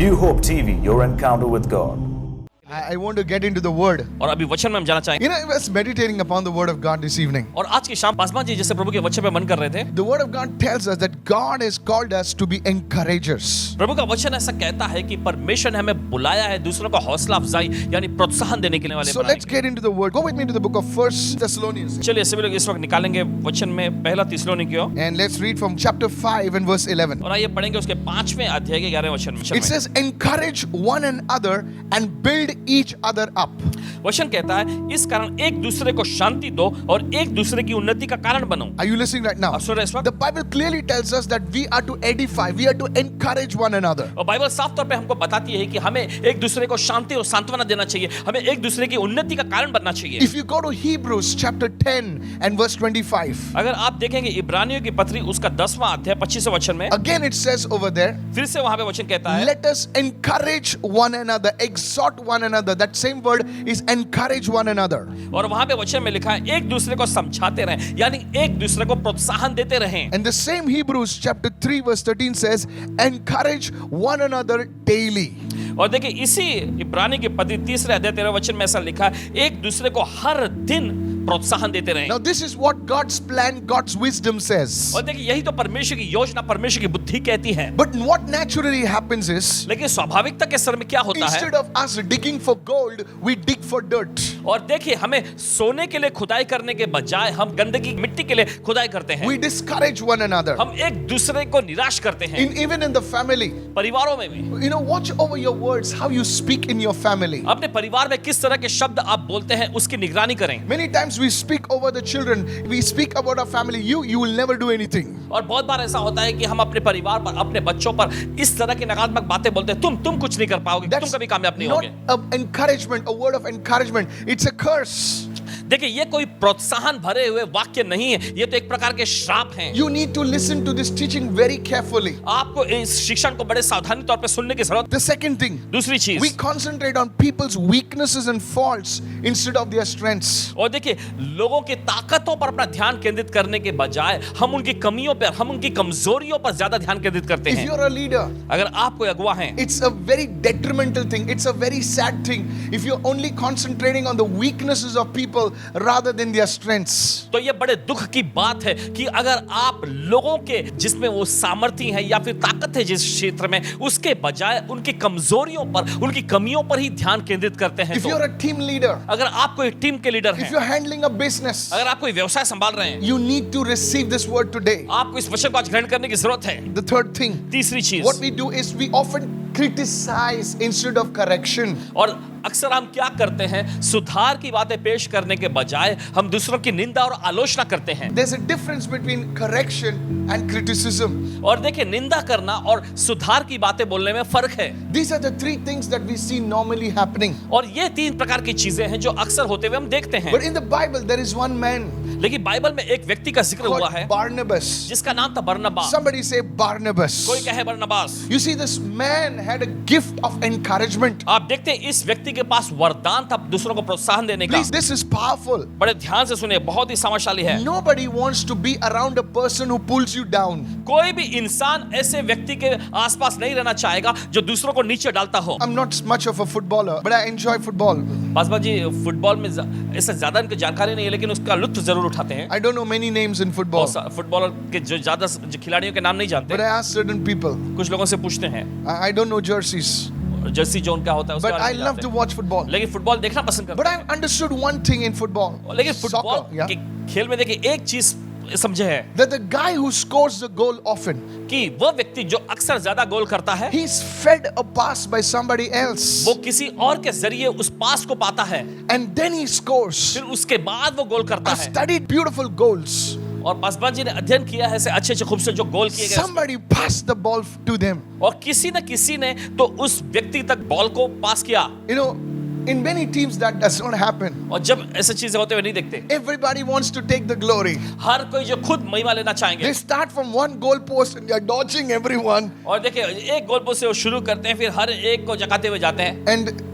New Hope TV, your encounter with God. I want to get into the word. और अभी वचन में हम जाना चाहेंगे। I was meditating upon the word of God this evening. और आज की शाम पासवान जी जैसे प्रभु के वचन पे मन कर रहे थे। The word of God tells us that God has called us to be encouragers. प्रभु का वचन ऐसा कहता है कि परमेश्वर ने हमें बुलाया है दूसरों को हौसला अफजाई यानी प्रोत्साहन देने के लिए वाले So let's get into the word. Go with me to the book of 1 Thessalonians. चलिए सभी लोग इस वक्त निकालेंगे वचन में पहला थिस्सलुनीकियों And let's read from chapter 5 and verse 11. और आइए पढ़ेंगे उसके 5वें अध्याय के 11वें वचन में। It says, encourage one another and build each other up. वचन कहता है इस कारण एक दूसरे को शांति दो और एक दूसरे की उन्नति का कारण बनो। Are you listening right now? आप सुन रहे हैं इस वक्त? The Bible clearly tells us that we are to edify, we are to encourage one another. और बाइबल साफ तौर पे हमको बताती है कि हमें एक दूसरे को शांति और सांत्वना देना चाहिए, हमें एक दूसरे की उन्नति का कारण बनना चाहिए। If you go to Hebrews chapter 10 and verse 25, अगर आप देखेंगे इब्रानियों की पत्री उसका 10वां अध्याय 25वें वचन में again it says over there, फिर से वहां पे वचन कहता है let us encourage one another, exhort one another. That same word is encourage one another. और वहां पे वचन में लिखा है एक दूसरे को समझाते रहें यानी एक दूसरे को प्रोत्साहन देते रहें। And the same Hebrews chapter 3 verse 13 says, encourage one another daily. और देखिए इसी इब्रानी की पत्री 3 अध्याय 13 वचन में ऐसा लिखा है एक दूसरे को हर दिन प्रोत्साहन देते रहें। Now this is what God's plan, God's wisdom says. और देखिए यही तो परमेश्वर की योजना, परमेश्वर की बुद्धि कहती है। But what naturally happens is, लेकिन स्वाभाविकता के स्तर में क्या होता है? instead of us digging for gold, we dig for dirt. और देखिए हमें सोने के लिए खुदाई करने के बजाय हम गंदगी मिट्टी के लिए खुदाई करते हैं। We discourage one another. हम एक दूसरे को निराश करते हैं। Even in the family, परिवारों में भी। you know, watch over your words, how you speak in your family. अपने परिवार में किस तरह के शब्द आप बोलते हैं उसकी निगरानी करें। Many times we speak over the children, we speak about our family. You will never do anything. और बहुत बार ऐसा होता है कि हम अपने परिवार पर, अपने बच्चों पर इस तरह की नकारात्मक बातें बोलते हैं। तुम कुछ नहीं कर पाओगे, तुम कभी कामयाब नहीं not होगे। an encouragement, a word of encouragement. It's a curse. देखिए ये कोई प्रोत्साहन भरे हुए वाक्य नहीं है, ये तो एक प्रकार के श्राप हैं। You need to listen to this teaching very carefully. आपको इस शिक्षण को बड़े सावधानी तौर पे सुनने की जरूरत। The second thing, दूसरी चीज, we concentrate on people's weaknesses and faults instead of their strengths. और देखिए लोगों की ताकतों पर अपना ध्यान केंद्रित करने के बजाय हम उनकी कमियों पर, हम उनकी कमजोरियों पर ज्यादा ध्यान केंद्रित करते If हैं। you're a leader, अगर आप कोई अगुवा हैं, it's a very detrimental thing. It's a very sad thing if you're only concentrating on the weaknesses of people rather than their strengths. तो ये बड़े दुख की बात है कि अगर आप लोगों के जिसमें वो सामर्थ्य है या फिर ताकत है जिस क्षेत्र में, उसके बजाय उनकी कमजोरियों पर, उनकी कमियों पर ही ध्यान केंद्रित करते हैं। If you're a team leader, अगर आप कोई टीम के लीडर if हैं, you're handling a business, अगर आप कोई व्यवसाय संभाल रहे हैं, you need to receive this word today. आपको इस वचन को आज ग्रहण करने की जरूरत है। The third thing, तीसरी चीज, what we do is we often criticize instead of correction. और अक्सर हम क्या करते हैं, सुधार की बातें पेश करने के बजाय हम दूसरों की निंदा और आलोचना करते हैं। There's a difference between correction and criticism. और देखिए निंदा करना और सुधार की बातें बोलने में फर्क है। These are the three things that we see normally happening. और ये 3 प्रकार की चीजें हैं जो अक्सर होते हुए हम देखते हैं। But in the Bible, there is one man लेकिन बाइबल में एक व्यक्ति का जिक्र हुआ called है Barnabas. जिसका नाम था बरनबास। Somebody say Barnabas. कोई कहे बरनबास। You see, this man had a gift of encouragement. आप देखते हैं इस व्यक्ति के पास वरदान था दूसरों को प्रोत्साहन देने का। Please, this is powerful. बड़े ध्यान से सुनिए, बहुत ही सामर्थ्यशाली है। Nobody wants to be around a person who pulls you down. कोई भी इंसान ऐसे व्यक्ति के आसपास नहीं रहना चाहेगा जो दूसरों को नीचे डालता हो। I'm not much of a footballer, but I enjoy football. Paswan ji football में ऐसा ज्यादा इनको जानकारी नहीं है लेकिन उसका लुत्फ जरूर उठाते हैं। I don't know many names in football, footballer के जो ज्यादा खिलाड़ियों के नाम नहीं जानते, but I ask certain people. कुछ लोगों से पूछते हैं। I don't know jerseys, Jersey zone क्या होता है उसके but बारे I में love जानते to हैं। watch football. लेकिन फुटबॉल देखना पसंद करते But I've understood one thing in football. हैं। लेकिन फुटबॉल Soccer, yeah. के खेल में देखिए एक चीज समझे है That the guy who scores the goal often, कि वो व्यक्ति जो अक्सर ज्यादा गोल करता है he's fed a pass by somebody else, वो किसी और के जरिए उस पास को पाता है, and then he scores. फिर उसके बाद वो गोल करता I've है। studied beautiful goals. और पासवान जी ने अध्ययन किया है ऐसे अच्छे खूबसूरत जो गोल किए गए, Somebody passed the ball to them. और किसी न किसी ने तो उस व्यक्ति तक बॉल को पास किया। You know, in many teams that does not happen. और जब ऐसी चीजें होते हुए नहीं देखते, Everybody wants to take the glory. हर कोई जो खुद महिमा लेना चाहेंगे। They start from one goal post and they're dodging everyone. और देखिए एक गोल पोस्ट से वो शुरू करते हैं, फिर हर एक को जगाते हुए जाते हैं। And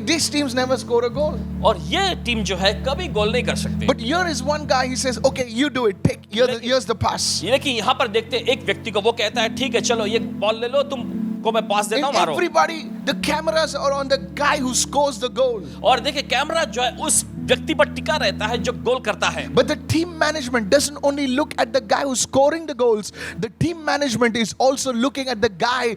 these teams never score a goal. और ये टीम जो है कभी गोल नहीं कर सकती। But here is one guy, he says, okay, you do it. Here's the pass. लेकिन यहाँ पर देखते हैं एक व्यक्ति को, वो कहता है ठीक है चलो ये बॉल ले लो, तुम को मैं पास देता In हूं मारो। everybody, the cameras are on the guy who scores the goal. और देखिए कैमरा जो है उस व्यक्ति पर टिका रहता है जो गोल करता है। But the team management doesn't only look at the guy who's scoring the goals. The team management is also looking at the guy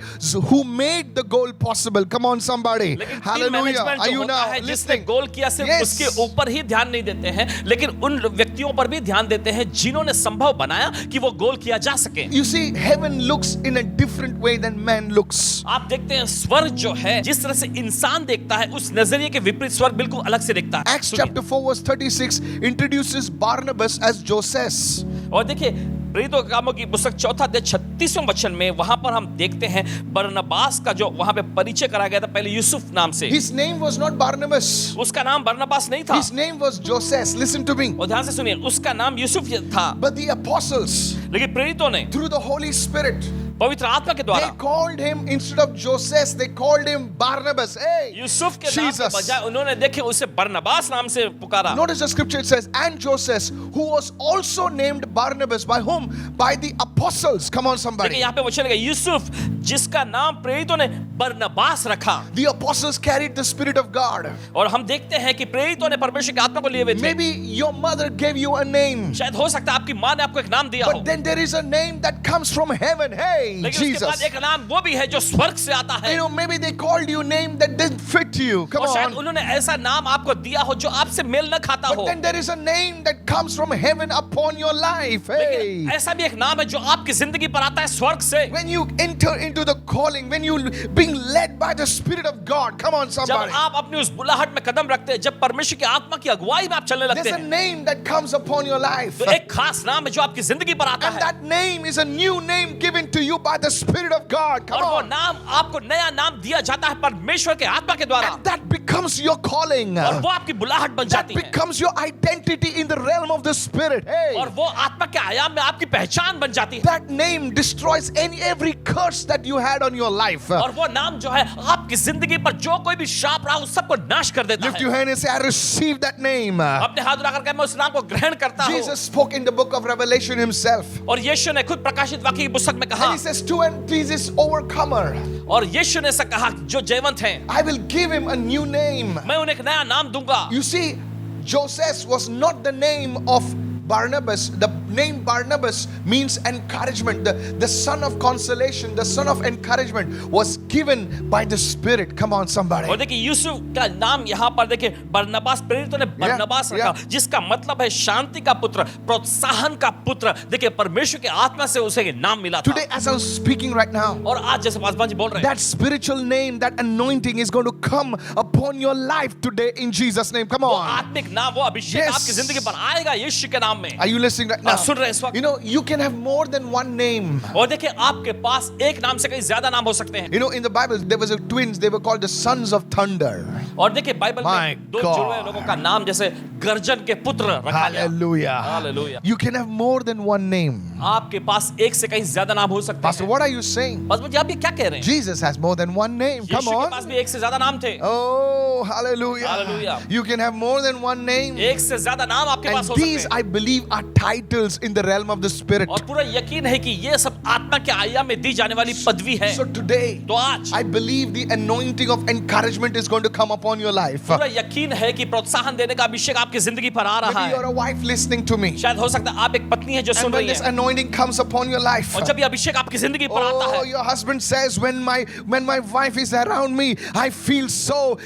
who made the goal possible. Come on, somebody. लेकिन team Hallelujah. Management Are जो you होता now है जिसने listening? गोल किया सिर्फ Yes. उसके ऊपर ही ध्यान नहीं देते हैं, लेकिन उन व्यक्तियों पर भी ध्यान देते हैं जिन्होंने संभव बनाया कि वो गोल किया जा सके। You see, heaven looks in a different way than man looks. आप देखते हैं स्वर्ग जो है जिस तरह से इंसान देखता है उस नजरिए के विपरीत स्वर्ग बिल्कुल अलग से दिखता है। Acts chapter 4 verse 36 introduces Barnabas as Joses. और देखिए प्रेरितों के कामों की पुस्तक 4 अध्याय 36वें वचन में वहां पर हम देखते हैं बरनबास का जो वहां पे परिचय कराया गया था पहले यूसुफ नाम से। His name was not Barnabas. उसका नाम बरनबास नहीं था। His name was Joses. Listen to me. और ध्यान से सुनिए उसका नाम यूसुफ था। But the apostles, लेकिन प्रेरितों ने through the Holy Spirit, पवित्र आत्मा के they द्वारा called him, instead of Joses, they called him Barnabas. Hey, Yusuf के नाम के Jesus. बजाय उन्होंने देखे उसे बरनबास नाम से पुकारा। Notice the scripture, it says, and Joses, who was also named Barnabas. By whom? By the apostles. Come on, देखिए somebody. यहाँ पे वचन है यूसुफ जिसका नाम प्रेरितों ने बरनबास रखा। The apostles carried the Spirit of God. और हम देखते हैं कि प्रेरितों ने परमेश्वर की आत्मा को लिए हुए थे। Maybe your mother gave you a name, शायद हो सकता है आपकी माँ ने आपको एक नाम दिया हो, but then there is a name that comes from heaven. Hey, लेकिन उसके बाद Jesus. एक नाम वो भी है जो स्वर्ग से आता है। You know, maybe they called you a name that didn't fit you. Come और शायद on. उन्होंने ऐसा नाम आपको दिया हो जो आपसे मेल न खाता But हो। then there is a name that comes from heaven upon your life. Hey. लेकिन ऐसा भी एक नाम है जो आपकी जिंदगी पर आता है स्वर्ग से। When you enter into the calling, when you being led by the Spirit of God, come on, जब somebody. आप अपनी उस बुलाहट में कदम रखते हैं, जब परमेश्वर की आत्मा की अगुवाई में आप चलने लगते There's a हैं, name that comes upon your life. तो एक खास नाम है जो आपकी जिंदगी पर आता And है। that name is a new name given to you by the Spirit of God. Come और वो on. नाम आपको नया नाम दिया जाता है परमेश्वर के आत्मा के द्वारा। And that becomes your calling. और वो आपकी बुलाहट बन That जाती है। becomes your identity in the realm of the Spirit. Hey. और वो आत्मा के आयाम में आपकी पहचान बन जाती है। That name destroys every curse that you had on your life. और वो नाम जो है आपकी जिंदगी पर जो कोई भी श्राप रहा उस सबको नाश कर देता Lift है। your hand and say, I receive that name. अपने हाथ उठाकर कहे मैं उस नाम को ग्रहण करता हूँ। Jesus spoke in the book of Revelation himself. और यीशु ने खुद प्रकाशित वाक्य की पुस्तक में कहा, And he says, to and please this overcomer, और यीशु ने ऐसा कहा जो जयवंत हैं, I will give him a new name. मैं उन्हें एक नया नाम दूंगा। You see, Joses was not the name of Barnabas. The name Barnabas means encouragement. The son of consolation, the son of encouragement was given by the Spirit. Come on, somebody. और देखिए यूसुफ का नाम यहाँ पर देखिए बरनबास, प्रेरितों ने बरनबास रखा yeah. जिसका मतलब है शांति का पुत्र, प्रोत्साहन का पुत्र। देखिए परमेश्वर की आत्मा से उसे ये नाम मिला था। Today, as I was speaking right now, और आज जैसे पासवान जी बोल रहे हैं, that spiritual name, that anointing is going to come upon your life today in Jesus' name. Come वो on. आत्मिक नाम, वो अभिषेक Yes. आपकी जिंदगी पर आएगा यीशु के नाम में। Are you listening right now? सुन रहे हैं इस वक्त? You know, you can have more than one name. और देखिए आपके पास एक नाम से कई ज्यादा नाम हो सकते हैं। You know, in the Bible, there was a twins. They were called the sons of thunder. और देखिए बाइबल My में दो God. जुड़वे लोगों का नाम जैसे गर्जन के पुत्र रखा गया। Hallelujah. Hallelujah. You can have more than one name. आपके पास एक से कहीं ज्यादा नाम हो सकते Pastor, हैं। what are you saying? बस मुझे आप ये क्या कह रहे हैं? Jesus has more than one name. Come यीशु के पास on. भी एक से ज्यादा नाम थे। Oh, hallelujah. Hallelujah. You can have more than one name. एक से ज्यादा नाम आपके And पास हो these, सकते हैं। I believe, are titles in the realm of the Spirit. और पूरा यकीन है कि ये सब आत्मा के आयाम में दी जाने वाली पदवी है। So today, तो आज I believe the anointing of encouragement is going to come upon your life. पूरा यकीन है कि प्रोत्साहन देने का अभिषेक आपकी जिंदगी पर आ रहा Maybe you're है। a wife listening to me. शायद हो सकता है आप एक पत्नी है जो And सुन when रही this है, anointing comes upon your life, और जब ये अभिषेक आपकी जिंदगी पर आता oh, है, your husband says, when my wife is around me, I feel so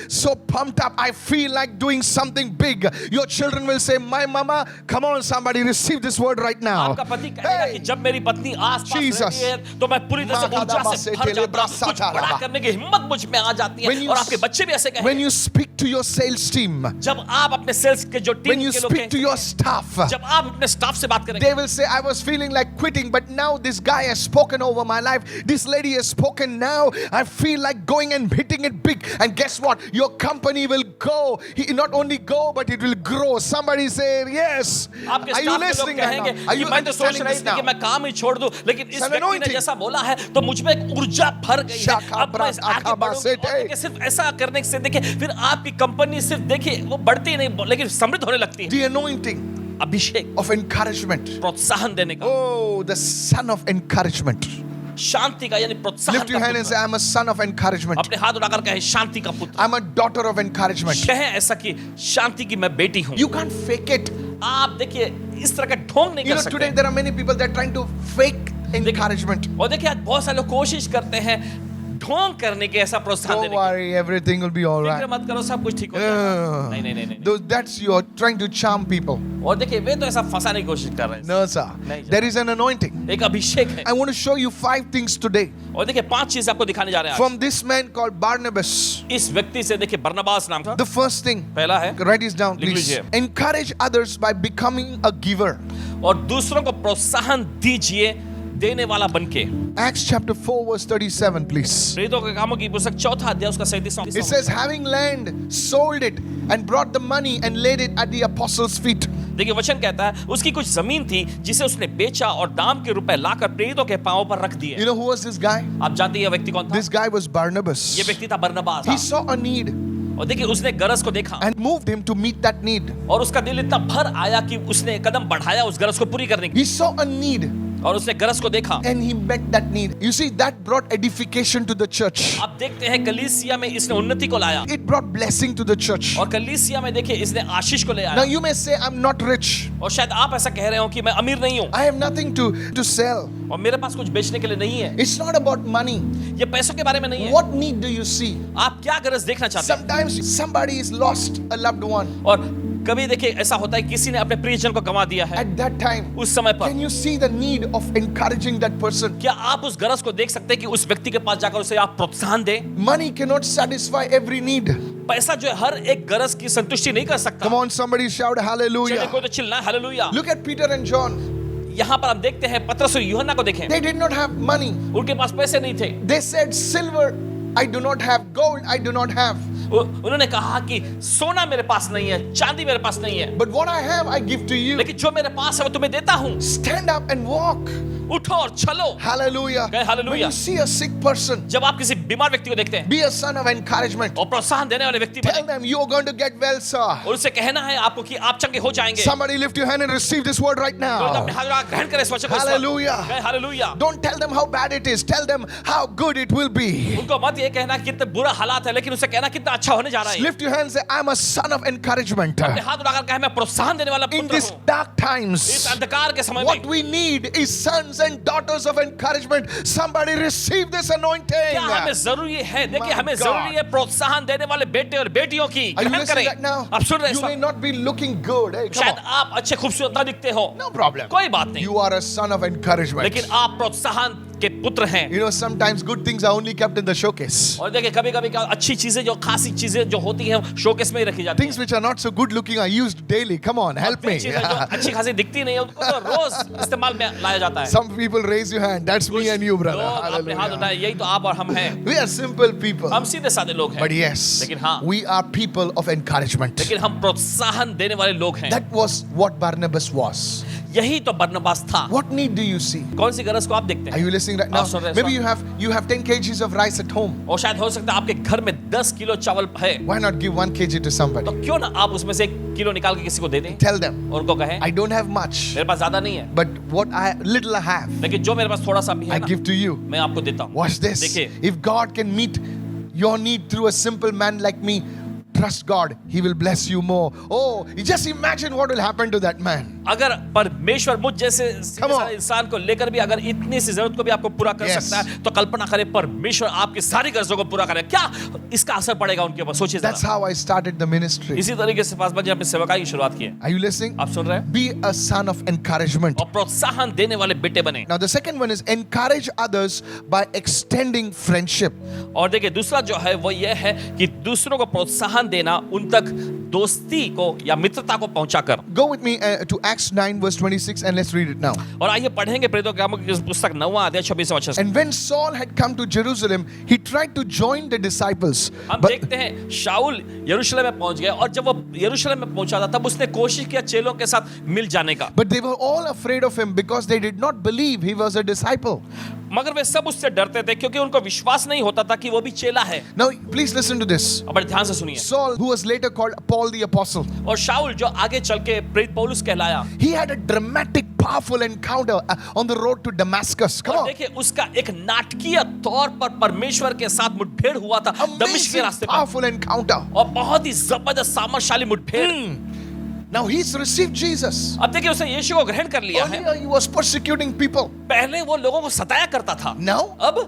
pumped up. I feel like doing something big. Your children will say, my mama, come on, somebody receive this word right now. आपका पति कहेगा कि जब मेरी पत्नी आस-पास Jesus. रहती है तो मैं पूरी तरह से ऊर्जा से भर जाता हूं, कुछ बड़ा करने की हिम्मत मुझ में आ जाती When है। you और आपके बच्चे भी ऐसे When कहेंगे। you speak to your sales team, जब आप अपने सेल्स के जो when टीम you के लोग speak to हैं, your staff, जब आप अपने स्टाफ से बात करेंगे, they will say, I was feeling like quitting, but now this guy has spoken over my life. This lady has spoken. Now I feel like going and hitting it big. And guess what? Your company will go. Not only go, but it will grow. Somebody say, yes. आपके Are you staff के लोग listening right कहेंगे now? Are कि you मैं तो सोच understanding रही this थी कि now? मैं काम ही छोड़ दूं, लेकिन इस It's an व्यक्ति ने anointing. जैसा बोला है तो मुझ में एक ऊर्जा भर गई है। Shaka अब मैं bras आगे akaba बढ़ूंगी। sete. और देखिए सिर्फ ऐसा करने से देखिए फिर आपकी कंपनी सिर्फ देखिए वो बढ़ती ही नहीं लेकिन समृद्ध होने लगती है। The anointing Abhishek, of encouragement. प्रोत्साहन देने का। Oh, the son of encouragement. शांति का यानी प्रोत्साहन Lift your का hand and say, पुत्र। I'm a son of encouragement. अपने हाथ उठाकर कहे शांति का पुत्र। I'm a daughter of encouragement. कहे ऐसा कि शांति की मैं बेटी हूँ। You can't fake it. आप देखिए इस तरह का ढोंग नहीं You कर know, today सकते। there are many people that are trying to fake encouragement. और देखिए आज बहुत सारे लोग कोशिश करते हैं ढोंग करने के ऐसा प्रोत्साहन Don't देने की। worry, everything will be all फिक्र right. मत करो सब कुछ ठीक हो जाएगा। नहीं नहीं नहीं नहीं। That's you're trying to charm people. और देखिए वे तो ऐसा फंसाने की कोशिश कर रहे हैं। No, sir. नहीं, There is an anointing. एक अभिषेक है। I want to show you 5 things today और देखिए 5 चीज आपको दिखाने जा रहे हैं from this man called Barnabas. आज। इस व्यक्ति से देखिए बरनबास नाम का The first thing, पहला है write this down, लिख please. लीजिए। Encourage others by becoming a giver. और दूसरों को प्रोत्साहन दीजिए देने वाला बनके। Acts chapter 4, verse 37, please. प्रेरितों के कामों की पुस्तक 4 अध्याय उसका 37वां। It says, having land, sold it, and brought the money and laid it at the apostles' feet. देखिए वचन कहता है उसकी कुछ जमीन थी जिसे उसने बेचा और दाम के रुपए लाकर प्रेरितों के पांवों पर रख दिए। You know who was this guy? आप जानते हैं यह व्यक्ति कौन था? This guy was Barnabas. ये व्यक्ति था बरनबास। He saw a need और देखिए उसने गरज को देखा and moved him to meet that need. और उसका दिल इतना भर आया कि उसने कदम बढ़ाया उस गरज को पूरी करने की। He saw a need और उसने गरज को देखा। and he met that need. You see, that brought edification to the church. आप देखते हैं कलीसिया में इसने उन्नति को लाया It brought blessing to the church. और कलीसिया में देखिए इसने आशीष को ले Now आया। you may say, I'm not rich. और शायद आप ऐसा कह रहे हो कि मैं अमीर नहीं हूँ I have nothing to sell. और मेरे पास कुछ बेचने के लिए नहीं है। It's not about money. ये पैसों के बारे में नहीं है। What need do you see? आप क्या गरज देखना चाहते हैं? Sometimes somebody is lost a loved one. और कभी देखिए ऐसा होता है किसी ने अपने प्रियजन को गंवा दिया है। At that time, उस समय पर can you see the need of encouraging that person? क्या आप उस गरज को देख सकते हैं कि उस व्यक्ति के पास जाकर उसे आप प्रोत्साहन दें? Money cannot satisfy every need. पैसा जो है हर एक गरज की संतुष्टि नहीं कर सकता। Come on, somebody shout चलिए hallelujah. कोई तो चिल्लाए hallelujah. Look at Peter and John. यहाँ पर हम देखते हैं पतरस और यूहन्ना को देखें। They did not have money. उनके पास पैसे नहीं थे। They said, silver I do not have, gold I do not have. उन्होंने कहा कि सोना मेरे पास नहीं है, चांदी मेरे पास नहीं है, But what I have I give to you. लेकिन जो मेरे पास है वो तुम्हें देता हूँ। Stand up and walk. उठो और चलो। Hallelujah. कहे When hallelujah. you see a sick person, जब आप किसी बीमार व्यक्ति को देखते हैं be a son of encouragement. और प्रोत्साहन देने वाले व्यक्ति Tell बने them you are going to get well, sir. और उसे कहना है आपको कि आप चंगे हो जाएंगे। Somebody lift your hand and receive this word right तो now. अपने हाथ उठाकर ग्रहण करें इस वचन को इस वक्त। Hallelujah. कहे hallelujah. Don't tell them how bad it is. Tell them how good it will be. उनको मत ये कहना कि कितने बुरा हालात है, लेकिन उसे कहना कितना अच्छा होने जा रहा है। Lift your hand and say, I'm a son of encouragement. अपने हाथ उठाकर कहे मैं प्रोत्साहन देने वाला In पुत्र these हूँ। dark इस times, अंधकार के समय what में we need is sons and daughters of encouragement. Somebody receive this anointing. क्या हमें जरूरी है? देखिए My हमें God. जरूरी है प्रोत्साहन देने वाले बेटे और बेटियों की। Are you ग्रहण listening करें। right now? आप सुन रहे हैं You इस may वक्त? not be looking good. Hey, come शायद on. आप अच्छे खूबसूरत ना दिखते हो, No problem. कोई बात नहीं, You are a son of encouragement. लेकिन आप प्रोत्साहन के पुत्र हैं। You know, sometimes good things are only kept in the showcase. और देखिए कभी कभी क्या अच्छी चीजें जो खासी चीजें जो होती हैं शोकेस में ही रखी जाती Things which are not so good looking are used daily. Come on, हैं। help वे me. चीजें जो अच्छी खासी दिखती नहीं है उनको तो रोज इस्तेमाल में लाया जाता है। Some people raise your hand. That's me and you, brother. लोग अपने हाथ Hallelujah. उठाए, यही तो आप और हम हैं। We are simple people. हम सीधे साधे लोग हैं, But yes, लेकिन हाँ, we are people of encouragement. लेकिन हम प्रोत्साहन देने वाले लोग हैं। That was what Barnabas was. यही तो बरनबास था। What need do you see? कौन सी गरज को आप देखते Are हैं? you listening right now? आप सुन रहे हैं Maybe इस you have 10 kgs of rice at home. और शायद हो सकता है आपके घर में 10 किलो चावल है, Why not give 1 kg to तो somebody? क्यों ना आप उसमें से 1 किलो निकाल के किसी को दे दें Tell them, और उनको कहें I don't have much, मेरे पास ज्यादा नहीं है, but what little I have, लेकिन जो मेरे पास थोड़ा सा भी I है ना, give to you. मैं आपको देता हूँ। Watch this. देखिए, If God can meet your need through a simple man like me, trust God, He will bless you more. Oh, just imagine what will happen to that man. अगर परमेश्वर मुझ जैसे Come on. सारे इंसान को लेकर भी अगर इतनी सी जरूरत को भी आपको पूरा कर Yes. सकता है, तो कल्पना करें परमेश्वर आपकी सारी गरजों को पूरा करे, क्या इसका असर पड़ेगा उनके ऊपर? सोचिए That's जरा। how I started the ministry. इसी तरीके से पासवान जी अपनी सेवकाई की शुरुआत की है। Are you listening? आप सुन रहे हैं? Be a son of encouragement. और प्रोत्साहन देने वाले बेटे बने। Now, the second one is encourage others by extending friendship. और देखिए दूसरा जो है वो ये है कि दूसरों को प्रोत्साहन देना, उन तक दोस्ती को या मित्रता को पहुंचाकर। Go with me to Acts 9 verse 26 and let's read it now. और आइए पढ़ेंगे प्रेरितों के कामों की पुस्तक 9वां अध्याय 26वां वचन। And when Saul had come to Jerusalem, he tried to join the disciples. हम But देखते हैं शाऊल यरूशलेम में पहुंच गया और जब वो यरूशलेम में पहुंचा था तब उसने कोशिश किया चेलों के साथ मिल जाने का, they were all afraid of him because they did not believe he was a disciple. मगर वे सब उससे डरते थे क्योंकि उनको विश्वास नहीं होता था कि वो भी चेला है। Now, please listen to this. अब बड़े ध्यान से सुनिए। Saul, who was later called Paul the Apostle, और शाऊल जो आगे चल के प्रेरित पौलुस कहलाया, he had a dramatic, powerful encounter on the road to Damascus. Come और on. देखिए उसका एक नाटकीय तौर पर परमेश्वर के साथ मुठभेड़ हुआ था दमिश्क के Amazing, रास्ते पर, powerful encounter. और बहुत ही जबरदस्त सामर्थशाली मुठभेड़। Now he's received Jesus. अब देखिए उसने यीशु को ग्रहण कर लिया है। Earlier he was persecuting people. पहले वो लोगों को सताया करता था, Now अब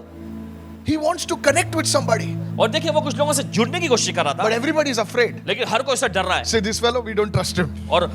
he wants to connect with somebody. और देखिए वो कुछ लोगों से जुड़ने की कोशिश कर रहा But था, everybody is afraid. लेकिन हर कोई उससे डर रहा है। Say, this fellow, we don't trust him. और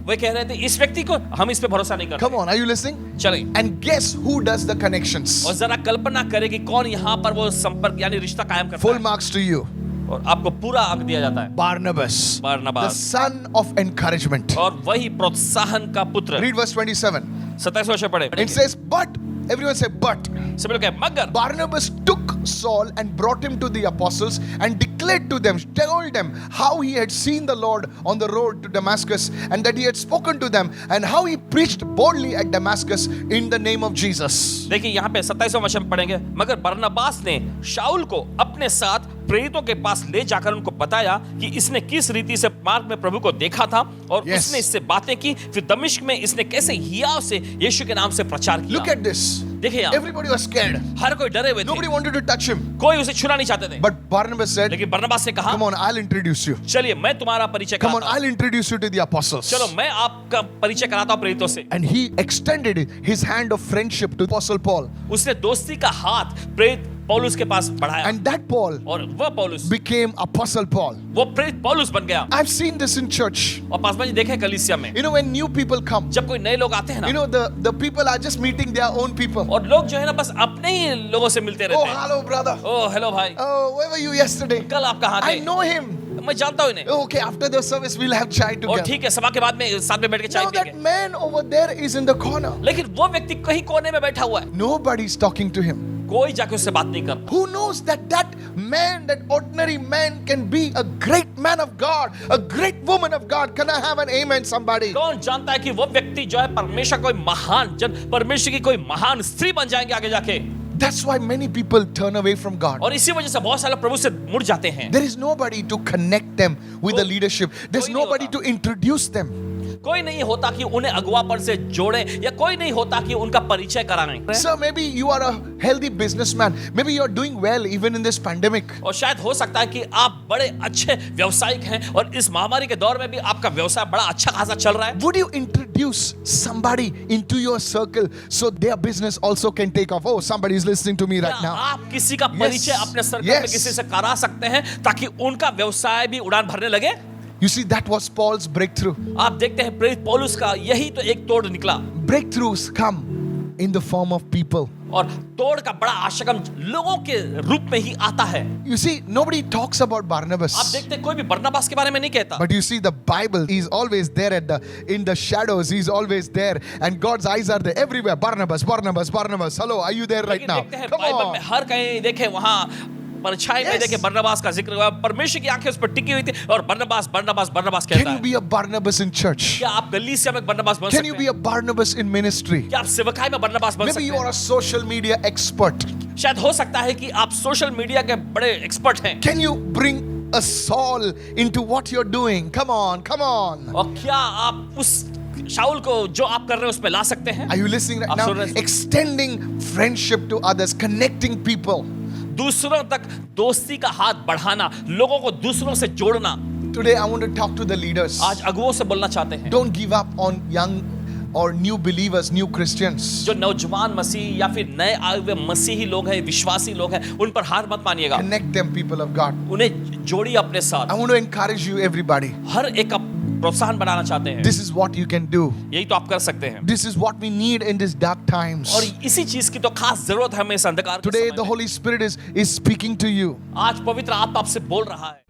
वे कह रहे थे इस व्यक्ति को हम इस पे भरोसा नहीं करते। Come on, are you listening? चलिए, And guess who does the connections? और जरा कल्पना करें कि कौन यहाँ पर वो संपर्क यानी रिश्ता कायम करता Full है, marks to you. और आपको पूरा अंक दिया जाता है। Barnabas, the Barnabas, son of encouragement. और वही प्रोत्साहन का पुत्र। Read verse 27. 27 वर्ष पढ़े। It says, but, everyone say, but. सब लोग कहे मगर Barnabas took Saul and brought him to the apostles and declared to them, told them how he had seen the Lord on the road to Damascus and that he had spoken to them and how he preached boldly at Damascus in the name of Jesus. देखिए यहाँ पे 27वां वचन में पढ़ेंगे, मगर बरनबास ने शाऊल को अपने साथ प्रेरितों के पास ले जाकर उनको बताया कि इसने किस रीति से मार्ग में प्रभु को देखा था और Yes. उसने इससे बातें की, फिर दमिश्क में इसने कैसे हियाव से यीशु के नाम से प्रचार किया। Look at this. देखिए यहाँ Everybody was scared. हर कोई डरे हुए Nobody थे, wanted to touch him. कोई उसे छूना नहीं चाहते थे, But Barnabas said, लेकिन बरनबास ने कहा come on, I'll introduce you. चलिए मैं तुम्हारा परिचय Come on, कराता हूं, I'll introduce you to the apostles. चलो मैं आपका परिचय कराता हूं प्रेरितों से। And he extended his hand of friendship to Apostle Paul. उसने दोस्ती का हाथ प्रेरित पौलुस के पास बढ़ाया, And that Paul और वह पौलुस became Apostle Paul. वो प्रेरित पौलुस बन गया। I've seen this in church. और पासवान जी देखे कलीसिया में You know, when new people come, जब कोई नए लोग आते हैं you ना, know, the people are just meeting their own people. और लोग जो है ना बस अपने ही लोगों से मिलते Oh, रहते हैं। hello, brother. ओह हेलो भाई, Oh, where were you yesterday? कल आप कहाँ I थे? know him. मैं जानता हूँ इन्हें। Oh, okay, after the service, we'll have chai और together. ठीक है, सभा के बाद में साथ में बैठ के चाय Now that पिएंगे। man over there is in the corner. लेकिन वो व्यक्ति कहीं कोने में बैठा हुआ है, Nobody's talking to him. कोई जाके उससे बात नहीं करता। Who knows that that man, that ordinary man, can be a great man of God, a great woman of God? Can I have an amen, somebody? कौन जानता है कि वो व्यक्ति जो है परमेश्वर कोई महान जन, परमेश्वर की कोई महान स्त्री बन जाएंगे आगे जाके। That's why many people turn away from God. और इसी वजह से बहुत सारे प्रभु से मुड़ जाते हैं। There is nobody to connect them with the leadership. There's कोई नहीं nobody होता। to introduce them. कोई नहीं होता कि उन्हें अगुवापन से जोड़े, या कोई नहीं होता कि उनका परिचय कराएं। Sir, maybe you are a healthy businessman. Maybe you are doing well even in this pandemic. और शायद हो सकता है कि आप बड़े अच्छे व्यवसायिक हैं और इस महामारी के दौर में भी आपका व्यवसाय बड़ा अच्छा खासा चल रहा है। Would you introduce somebody into your circle so their business also can take off? Oh, somebody is listening to me right क्या now. आप किसी का परिचय अपने सर्कल में Yes. किसी से करा सकते हैं ताकि उनका व्यवसाय भी उड़ान भरने लगे? You see, that was Paul's breakthrough. आप देखते हैं प्रेरित पौलुस का यही तो एक तोड़ निकला, Breakthroughs come in the form of people. और तोड़ का बड़ा आशकम लोगों के रूप में ही आता है। You see, nobody talks about Barnabas. आप देखते हैं कोई भी बरनबास के बारे में नहीं कहता, But you see, the Bible is always there in the shadows. He's always there, and God's eyes are there everywhere. Barnabas, Barnabas, Barnabas. Hello, are you there right लेकिन now? देखते हैं Come बाइबल में on. हर कहीं देखे वहां परछाई में Yes. देखे बरनबास का जिक्र हुआ, परमेश्वर की आंखें उस पर टिकी हुई थी और बरनबास बरनबास बरनबास कहता Can you है। be a Barnabas in church? क्या आप गलीसिया में बरनबास बन Can सकते you हैं? be a Barnabas in ministry? क्या आप सेवकाई में बरनबास बन Maybe सकते you are हैं? a social media expert. शायद हो सकता है कि आप सोशल मीडिया के बड़े एक्सपर्ट हैं। Can you bring a Saul into what you're doing? Come on, come on. और क्या आप उस शाऊल को जो आप कर रहे हैं उस पे ला सकते हैं? Are you listening right आप now? सुन रहे हैं? Extending friendship to others, connecting people. दूसरों तक दोस्ती का हाथ बढ़ाना, लोगों को दूसरों से जोड़ना। Today I want to talk to the leaders. आज अगुवों से बोलना चाहते हैं, Don't give up on young or new believers, new Christians. जो नौजवान मसीह या फिर नए आए हुए मसीही लोग हैं, विश्वासी लोग हैं, उन पर हार मत मानिएगा। Connect them, people of God. उन्हें जोड़िए अपने साथ। I want to encourage you, everybody. हर एक का प्रोत्साहन बनाना चाहते हैं। This is what you can do. यही तो आप कर सकते हैं। This is what we need in these dark times. और इसी चीज की तो खास जरूरत है हमें इस अंधकार के Today समय the में। Holy Spirit is speaking to you. आज पवित्र आत्मा आपसे बोल रहा है।